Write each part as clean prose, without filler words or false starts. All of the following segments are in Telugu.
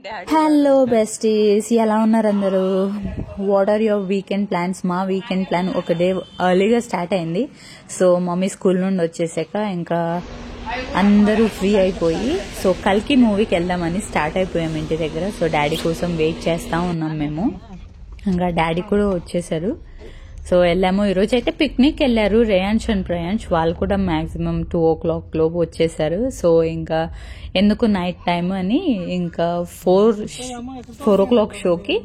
హలో బెస్టీస్, ఎలా ఉన్నారు అందరూ? What are your weekend plans? మా వీకెండ్ ప్లాన్ ఒక డే ఎర్లీగా స్టార్ట్ అయింది. సో మమ్మీ స్కూల్ నుండి వచ్చేసాక ఇంకా అందరూ ఫ్రీ అయిపోయి సో కల్కి మూవీకి వెళ్దామని స్టార్ట్ అయిపోయాం ఇంటి దగ్గర. సో డాడీ కోసం వెయిట్ చేస్తూ ఉన్నాం మేము. ఇంకా డాడీ కూడా వచ్చేసారు. సో వెళ్ళాము. ఈరోజు అయితే పిక్నిక్ వెళ్ళారు రేయాన్ష్ అండ్ ప్రయాంష్. వాళ్ళు కూడా మ్యాక్సిమం 2 o'clock లోపు వచ్చేసారు. సో ఇంకా ఎందుకు నైట్ టైం అని ఇంకా 4 o'clock షోకి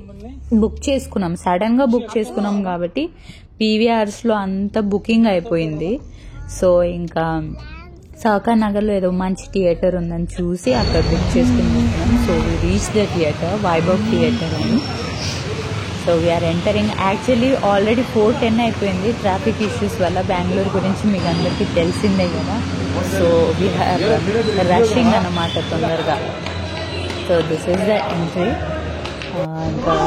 బుక్ చేసుకున్నాం. సడన్ గా బుక్ చేసుకున్నాం కాబట్టి పీవీఆర్స్ లో అంతా బుకింగ్ అయిపోయింది. సో ఇంకా సహకార్ నగర్ లో ఏదో మంచి థియేటర్ ఉందని చూసి అక్కడ బుక్ చేసుకున్నాం. So we reach the theatre, Vaibhav theatre అని. So we're entering. Actually already 4:10 అయిపోయింది ట్రాఫిక్ ఇష్యూస్ వల్ల. బెంగళూరు గురించి మీకు అందరికీ తెలిసిందే కదా. సో వీఆర్ రషింగ్ అన్నమాట తొందరగా. So this is the entry. ఇంకా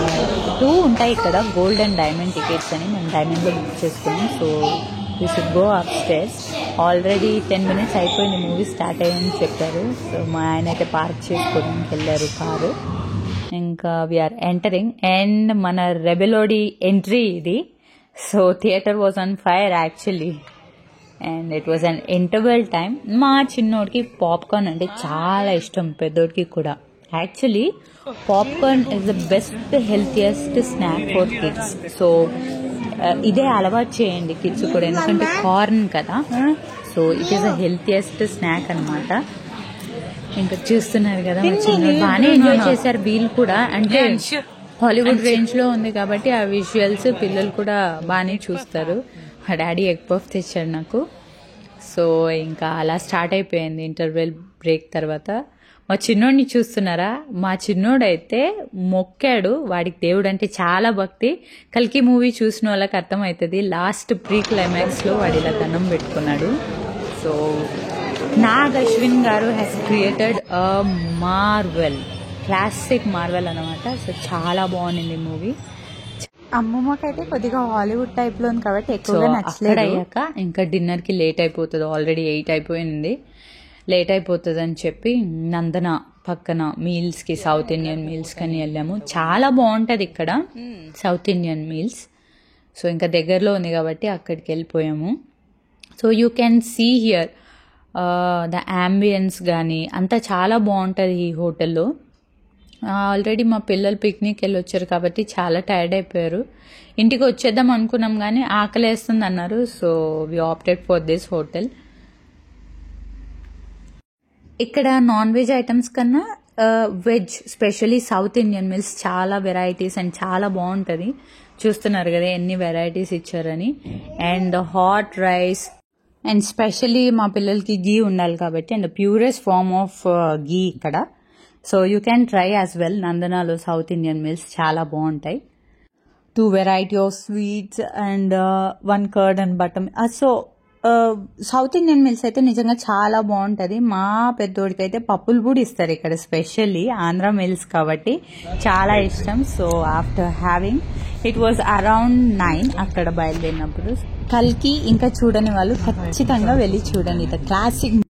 2 ఉంటాయి ఇక్కడ, గోల్డ్ అండ్ డైమండ్ టికెట్స్ అని. మేము డైమండ్లో బుక్ చేసుకున్నాం. So we should go up stairs. Already 10 minutes అయిపోయింది మూవీ స్టార్ట్ అయ్యని చెప్పారు. సో మా ఆయన అయితే పార్క్ చేసుకోవడానికి వెళ్ళారు కారు. ఇంకా వీఆర్ ఎంటరింగ్ అండ్ మన రెబెలోడి ఎంట్రీ ఇది. So theatre was on fire actually and it was an interval time. మా చిన్నోడికి పాప్కార్న్ అంటే చాలా ఇష్టం, పెద్దోడికి కూడా. Actually popcorn is the best healthiest snack for kids. So ఇదే అలవాటు చేయండి కిడ్స్ కూడా, ఎందుకంటే కార్న్ కదా. So it is the healthiest snack అనమాట. ఇంకా చూస్తున్నారు కదా బాగానే ఎంజాయ్ చేశారు వీళ్ళు కూడా. అంటే హాలీవుడ్ రేంజ్ లో ఉంది కాబట్టి ఆ విజువల్స్ పిల్లలు కూడా బాగానే చూస్తారు. మా డాడీ ఎగ్ పఫ్ తెచ్చాడు నాకు. సో ఇంకా అలా స్టార్ట్ అయిపోయింది ఇంటర్వెల్ బ్రేక్ తర్వాత. మా చిన్నోడిని చూస్తున్నారా? మా చిన్నోడైతే మొక్కాడు. వాడికి దేవుడు అంటే చాలా భక్తి. కల్కి మూవీ చూసిన వాళ్ళకి అర్థమవుతుంది. లాస్ట్ ప్రీ క్లైమాక్స్ లో వాడు ఇలా దండం పెట్టుకున్నాడు. సో నాగ్ అశ్విన్ గారు has created a Marvel, classic Marvel అనమాట. సో చాలా బాగుంది మూవీ. అమ్మమ్మకైతే కొద్దిగా హాలీవుడ్ టైప్ లో ఉంది కాబట్టి ఎక్కువగా నచ్చలేదు. అయ్యాక ఇంకా డిన్నర్ కి లేట్ అయిపోతుంది. ఆల్రెడీ 8 అయిపోయింది. లేట్ అయిపోతుంది అని చెప్పి నందన పక్కన మీల్స్ కి, సౌత్ ఇండియన్ మీల్స్ కని వెళ్ళాము. చాలా బాగుంటది ఇక్కడ సౌత్ ఇండియన్ మీల్స్. సో ఇంకా దగ్గరలో ఉంది కాబట్టి అక్కడికి వెళ్ళిపోయాము. So you can see here the ambience కానీ అంతా చాలా బాగుంటుంది ఈ హోటల్లో. ఆల్రెడీ మా పిల్లలు పిక్నిక్ వెళ్ళి వచ్చారు కాబట్టి చాలా టైర్డ్ అయిపోయారు. ఇంటికి వచ్చేద్దాం అనుకున్నాం కానీ ఆకలేస్తుంది అన్నారు. So we opted for this hotel. ఇక్కడ నాన్ వెజ్ ఐటమ్స్ కన్నా veg, specially South Indian meals చాలా వెరైటీస్ అండ్ చాలా బాగుంటుంది. చూస్తున్నారు కదా ఎన్ని వెరైటీస్ ఇచ్చారని. And hot rice and specially మా పిల్లలకి గీ ఉండాలి కాబట్టి and purest form of ghee ఇక్కడ. So you can try as well. నందనాలో సౌత్ ఇండియన్ మీల్స్ చాలా బాగుంటాయి. 2 variety of sweets and 1 curd and butter. So South Indian meals అయితే నిజంగా చాలా బాగుంటుంది. మా పెద్దోడికి అయితే పప్పులు కూడా ఇస్తారు ఇక్కడ, స్పెషల్లీ ఆంధ్ర మీల్స్ కాబట్టి చాలా ఇష్టం. So after having it was around 9 అక్కడ బయలుదేరినప్పుడు. కల్కి ఇంకా చూడని వాళ్ళు ఖచ్చితంగా వెళ్ళి చూడండి. The classic